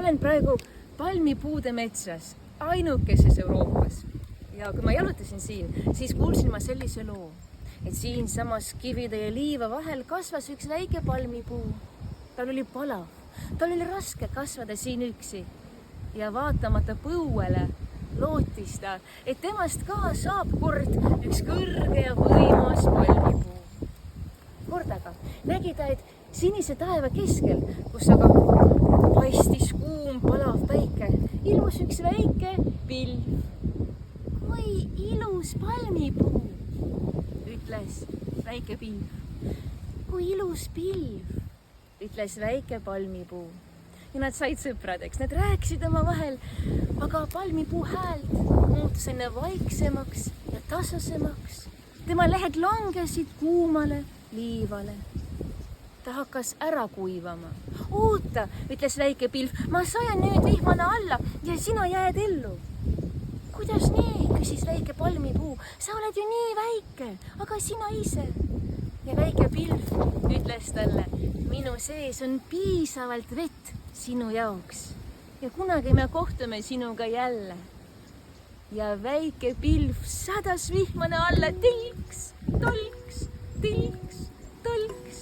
olen praegu palmipuude metsas, ainukeses Euroopas. Ja kui ma jalutasin siin, siis kuulsin ma sellise loo, et siin samas kivide ja liiva vahel kasvas üks väike palmipuu. Tal oli palav, tal oli raske kasvada siin üksi ja vaatamata põuele lootis ta, et temast ka saab kord üks kõrge ja võimas palmipuu. Kord aga nägi ta, et sinise taeva keskel, kus aga paistis kuum palav päike, ilmus üks väike pilv. Oi, ilus palmipuu, ütles väike pilv. Kui ilus pilv, ütles väike palmipuu. Ja nad said sõpradeks, nad rääkisid oma vahel, aga palmipuu häält muutus enne vaiksemaks ja tasasemaks. Tema lehed langesid kuumale liivale. Ta hakkas ära kuivama. Oota, ütles väike pilv, ma sajan nüüd vihmane alla ja sina jääd ellu. Kuidas nii, küsis väike palmipuu, sa oled ju nii väike, aga sina ise. Ja väike pilv ütles talle, minu sees on piisavalt vett sinu jaoks ja kunagi me kohtume sinuga jälle. Ja väike pilv sadas vihmane alla, tilks, tolks, tilks, tolks.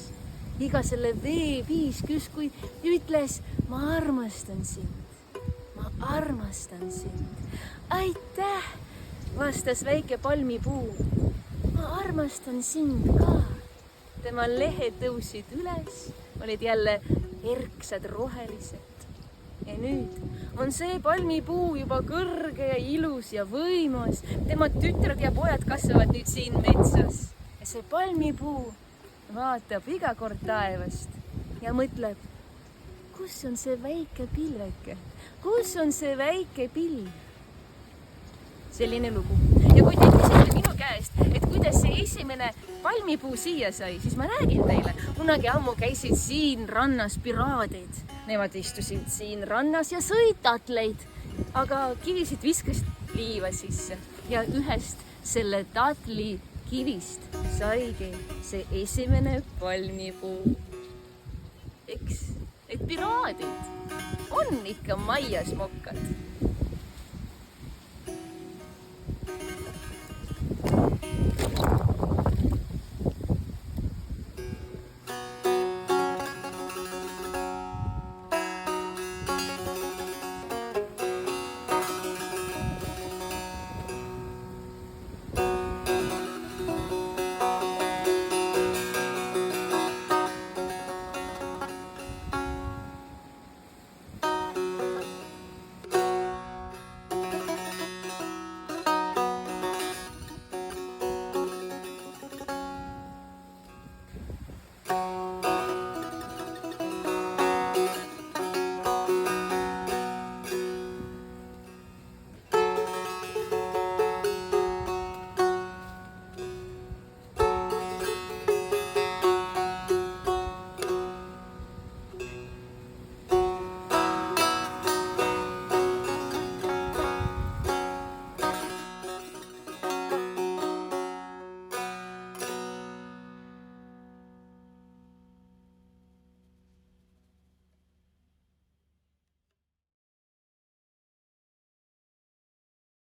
Iga selle veepiis küskui ütles, ma armastan sind, ma armastan sind. Aitäh, vastas väike palmipuu, ma armastan sind ka. Tema lehed tõusid üles, olid jälle erksad rohelised. Ja nüüd on see palmipuu juba kõrge ja ilus ja võimas. Tema tütred ja pojad kasvavad nüüd siin metsas. Ja see palmipuu vaatab iga kord taevast ja mõtleb, kus on see väike pilveke? Kus on see väike pilv? Selline lugu. Ja kui te küsite minu käest, et kuidas see esimene palmipuu siia sai, siis ma räägin teile. Kunagi ammu käisid siin rannas piraadid. Nemad istusid siin rannas ja sõid tatleid, aga kivisid viskasid liiva sisse. Ja ühest selle tatli kivist saigi see esimene palmipuu. Eks, et piraadid on ikka maias mokkad.